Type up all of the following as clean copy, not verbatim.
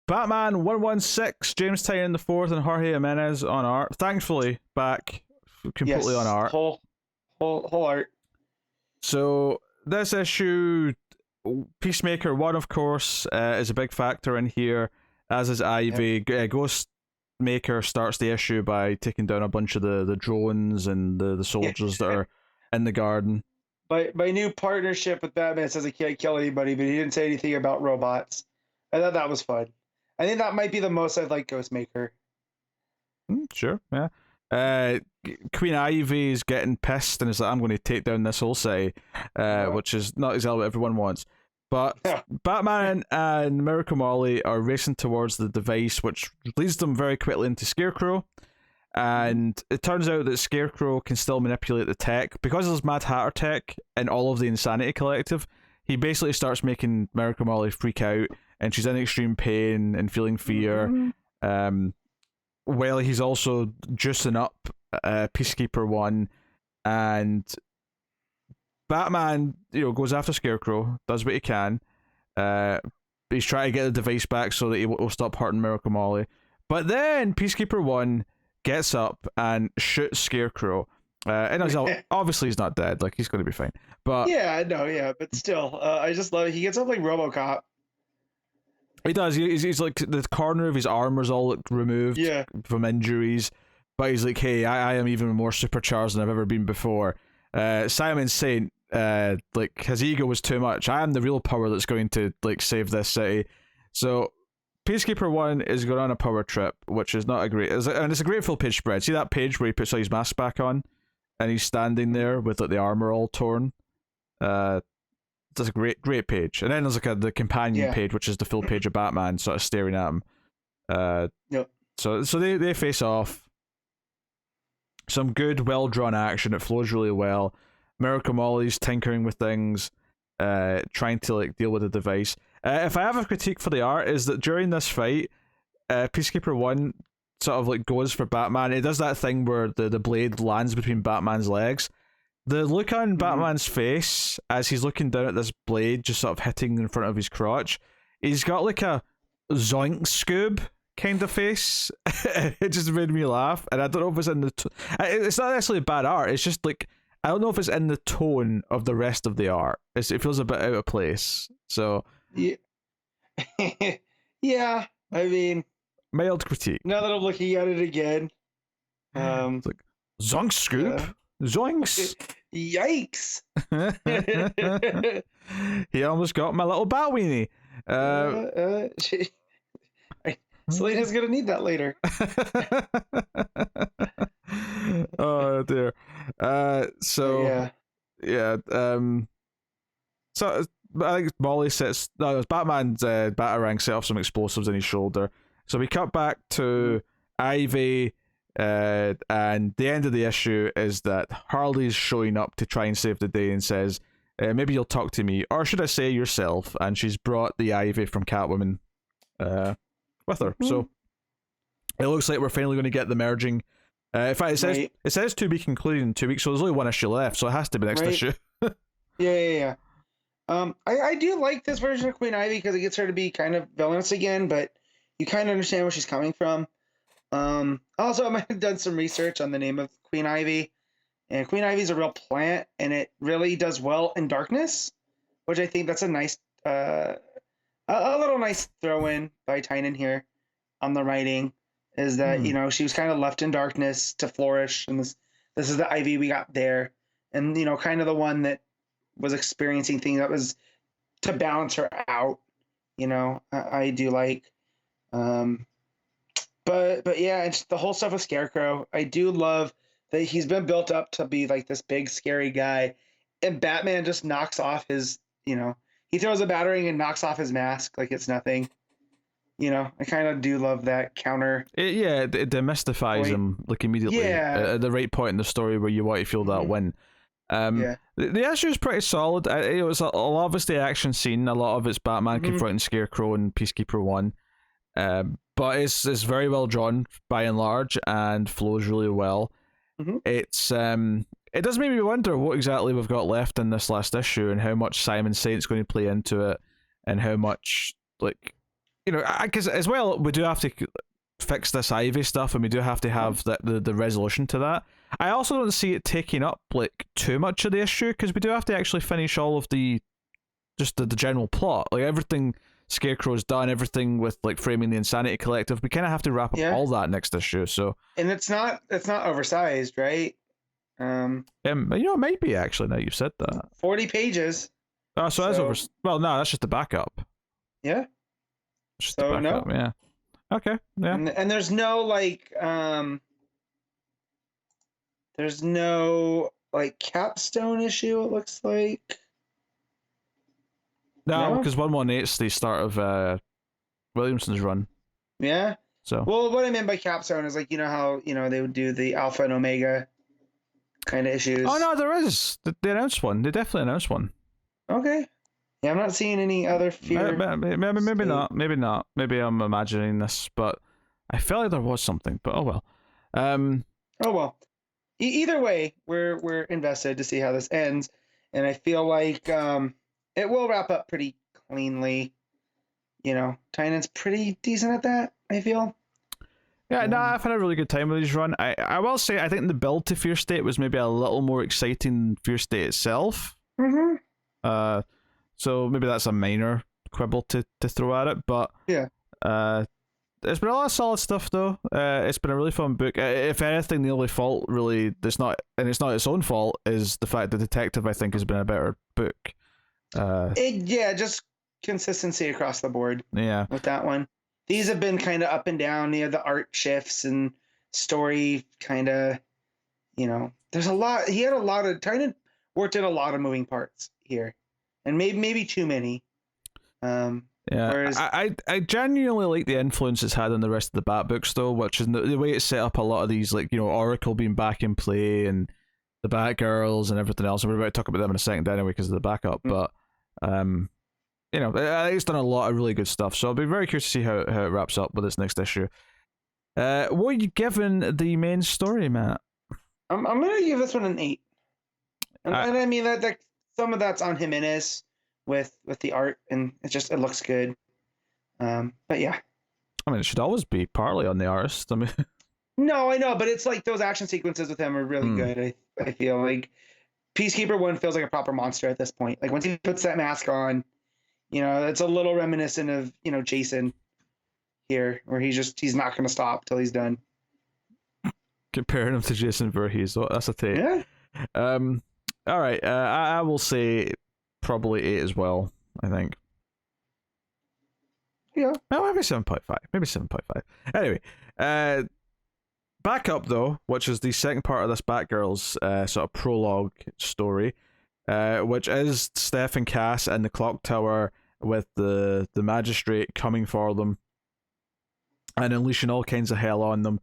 Batman 116, James Tynion the fourth and Jorge Jimenez on art. Thankfully, back completely Yes, on art. whole art. So this issue, Peacemaker 1, of course, is a big factor in here, as is Ivy. Yep. Ghostmaker starts the issue by taking down a bunch of the drones and the soldiers that are in the garden. My new partnership with Batman says he can't kill anybody, but he didn't say anything about robots. I thought that was fun. I think that might be the most I've liked Ghostmaker. Sure, yeah. Queen Ivy is getting pissed and is like, I'm going to take down this whole city, which is not exactly what everyone wants. But Batman and Miracle Molly are racing towards the device, which leads them very quickly into Scarecrow. And it turns out that Scarecrow can still manipulate the tech. Because there's Mad Hatter tech in all of the Insanity Collective, he basically starts making Miracle Molly freak out, and she's in extreme pain and feeling fear. Well, he's also juicing up Peacekeeper 1, and Batman, goes after Scarecrow, does what he can. He's trying to get the device back so that he will stop hurting Miracle Molly. But then Peacekeeper 1 gets up and shoots Scarecrow. And obviously he's not dead, like he's going to be fine. But but still, I just love it. He gets up like RoboCop. He does. He's like, the corner of his armor's all removed from injuries, but he's like, hey, I am even more supercharged than I've ever been before. Simon Saint, like, his ego was too much. I am the real power that's going to like save this city. So Peacekeeper 1 is going on a power trip, which is not a great, and it's a great full page spread. See that page where he puts all his mask back on and he's standing there with like the armor all torn? That's a great page. And then there's like the companion page, which is the full page of Batman sort of staring at him. So they face off. Some good, well drawn action. It flows really well. Miracle Molly's tinkering with things, trying to like deal with the device. If I have a critique for the art, is that during this fight, Peacekeeper 1 sort of like goes for Batman. It does that thing where the blade lands between Batman's legs. The look on Batman's face as he's looking down at this blade just sort of hitting in front of his crotch, he's got like a zoink Scoob kind of face. It just made me laugh, and I don't know if it's in the it's not necessarily bad art, it's just like, I don't know if it's in the tone of the rest of the art. It feels a bit out of place. So yeah, I mean, mild critique. Now that I'm looking at it again, it's like, zonk Scoob? Zoinks! Yikes! He almost got my little bat weenie. Selena's gonna need that later. Oh dear. So I think Molly sets. No, it was Batman's Batarang set off some explosives in his shoulder. So we cut back to Ivy. And the end of the issue is that Harley's showing up to try and save the day and says, maybe you'll talk to me, or should I say yourself? And she's brought the Ivy from Catwoman with her. So it looks like we're finally going to get the merging. In fact, it says to be concluded in 2 weeks, so there's only one issue left, so it has to be next issue. Yeah. I do like this version of Queen Ivy because it gets her to be kind of villainous again, but you kind of understand where she's coming from. Also, I might have done some research on the name of Queen Ivy, and Queen Ivy is a real plant, and it really does well in darkness, which I think that's a nice, a little nice throw in by Tynion here on the writing, is that she was kind of left in darkness to flourish, and this is the Ivy we got there, and kind of the one that was experiencing things that was to balance her out. I do like. But yeah, it's the whole stuff with Scarecrow. I do love that he's been built up to be like this big scary guy, and Batman just knocks off his, he throws a battering and knocks off his mask like it's nothing. I kind of do love that counter. It demystifies him like immediately at the right point in the story where you want to feel that win. The issue is pretty solid. It was a lot of it's the action scene, a lot of it's Batman confronting Scarecrow and Peacekeeper 1. But it's very well drawn by and large and flows really well. It does make me wonder what exactly we've got left in this last issue and how much Simon Saint's going to play into it and how much like you know, because as well, we do have to fix this Ivy stuff, and we do have to have the resolution to that. I also don't see it taking up like too much of the issue, because we do have to actually finish all of the general plot, like everything Scarecrow's done, everything with like framing the Insanity Collective. We kind of have to wrap up all that next issue. So, and it's not oversized, right? you know, it might be actually. Now you've said that. 40 pages. Oh, so that's over. Well, no, that's just the backup. Yeah. Just the backup. Yeah. Okay. Yeah. And there's no like there's no like capstone issue. It looks like. No, because 118's the start of Williamson's run. Yeah. So. Well, what I meant by capstone is like, you know how, you know, they would do the Alpha and Omega kind of issues. Oh no, there is. They announced one. They definitely announced one. Okay. Yeah, I'm not seeing any other fear. Maybe not. Maybe not. Maybe I'm imagining this, but I felt like there was something. But oh well. Oh well. Either way, we're invested to see how this ends, and I feel like it will wrap up pretty cleanly. You know, Tynan's pretty decent at that, I feel. Yeah, no, I've had a really good time with his run. I will say, I think the build to Fear State was maybe a little more exciting than Fear State itself. Mm-hmm. So maybe that's a minor quibble to throw at it, but yeah. It's been a lot of solid stuff though. It's been a really fun book. If anything, the only fault really, it's not its own fault, is the fact that Detective, I think, has been a better book. Just consistency across the board. Yeah. With that one, these have been kind of up and down. You know, the art shifts and story kind of, you know, there's a lot. He had a lot of Tynan worked in a lot of moving parts here, and maybe too many. Yeah, whereas... I genuinely like the influence it's had on the rest of the Bat books, though, which is the way it's set up a lot of these, like, you know, Oracle being back in play and the Batgirls and everything else. And we're about to talk about them in a second anyway because of the backup. But, you know, it's done a lot of really good stuff. So I'll be very curious to see how it wraps up with this next issue. What are you giving the main story, Matt? I'm going to give this one an 8. And I mean, that some of that's on Jimenez with the art, and it looks good. But yeah. I mean, it should always be partly on the artist. I mean, no, I know, but it's like those action sequences with him are really good. I feel like Peacekeeper 1 feels like a proper monster at this point. Like once he puts that mask on, you know, it's a little reminiscent of, you know, Jason here, where he's not going to stop till he's done. Comparing him to Jason Voorhees, that's a take. Yeah. All right. I will say probably 8 as well, I think. Yeah. Well, maybe 7.5. Maybe 7.5. Anyway, back up though, which is the second part of this Batgirl's sort of prologue story, which is Steph and Cass in the clock tower with the magistrate coming for them and unleashing all kinds of hell on them.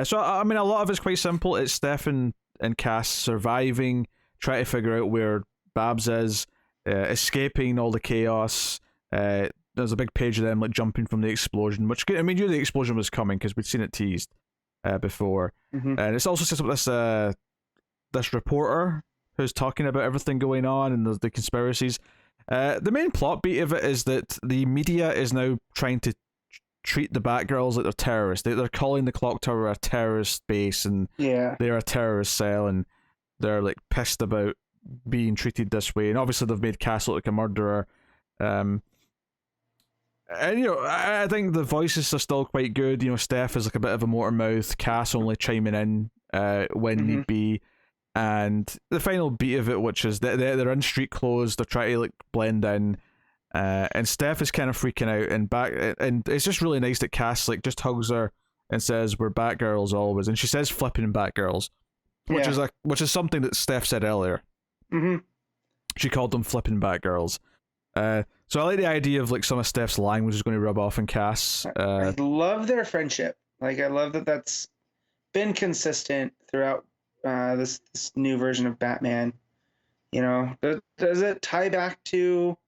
So, I mean, a lot of it's quite simple. It's Steph and Cass surviving, trying to figure out where Babs is, escaping all the chaos. There's a big page of them like jumping from the explosion, which, I mean, you knew the explosion was coming because we'd seen it teased before. And it's also sets up this reporter who's talking about everything going on and the conspiracies. The main plot beat of it is that the media is now trying to treat the Batgirls like they're terrorists. They're calling the clock tower a terrorist base, and they're a terrorist cell, and they're like pissed about being treated this way. And obviously they've made Cass look like a murderer. And you know, I think the voices are still quite good. You know, Steph is like a bit of a motor mouth, Cass only chiming in when need be. And the final beat of it, which is they're in street clothes, they're trying to like blend in. And Steph is kind of freaking out, and it's just really nice that Cass like just hugs her and says, "We're Batgirls always," and she says "flipping Batgirls," which is something that Steph said earlier. She called them "flipping Batgirls." So I like the idea of like some of Steph's language is going to rub off on Cass. I love their friendship. Like I love that that's been consistent throughout this new version of Batman. You know, does it tie back to?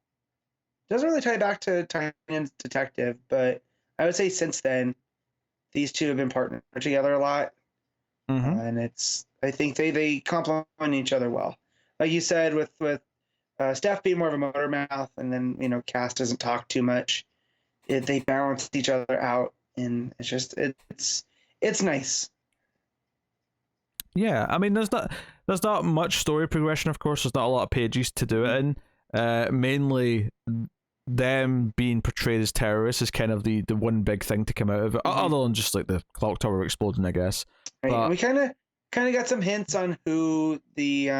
Doesn't really tie back to Tynan's Detective, but I would say since then, these two have been partnered together a lot, and I think they complement each other well. Like you said, with Steph being more of a motor mouth, and then you know Cass doesn't talk too much. they balance each other out, and it's just it's nice. Yeah, I mean, there's not much story progression. Of course, there's not a lot of pages to do it in. Mainly, them being portrayed as terrorists is kind of the one big thing to come out of it, other than just like the clock tower exploding, I guess. Right. But, and we kind of got some hints on who the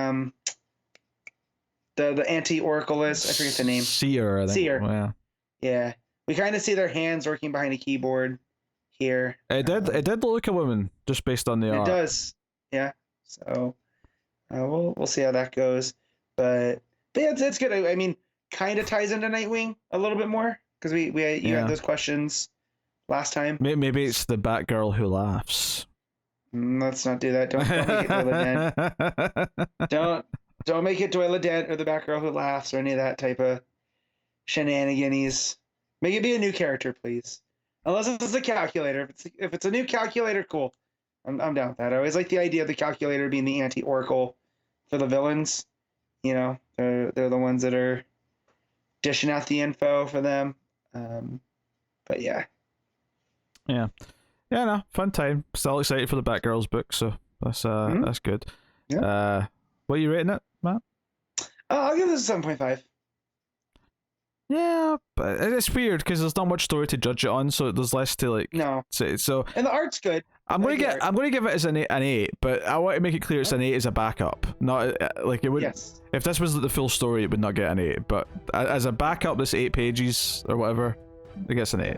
anti-oracle is. I forget the name. Seer, I think. Seer. Yeah. Yeah. We kind of see their hands working behind a keyboard here. It did look like a woman, just based on the art. It does. Yeah. So we'll see how that goes. But yeah, it's good. I mean, kind of ties into Nightwing a little bit more because you had those questions last time. Maybe it's the Batgirl who laughs. Let's not do that. Don't make it Doyla Dent. Don't make it Doyla Dent or the Batgirl who laughs or any of that type of shenanigans. Make it be a new character, please. Unless it's a calculator. If it's a new calculator, cool. I'm down with that. I always like the idea of the calculator being the anti-oracle for the villains. You know, they're the ones that are dishing out the info for them. But yeah. Yeah, no, fun time. Still excited for the Batgirls book, so that's good. Yeah. What are you rating it, Matt? I'll give this a 7.5. Yeah, but it's weird because there's not much story to judge it on, so there's less to like. No. Say. So and the art's good. I'm gonna give it as an 8, but I want to make it clear it's an 8 as a backup, not like it would. Yes. If this was the full story, it would not get an 8, but as a backup, this 8 pages or whatever, it gets an 8.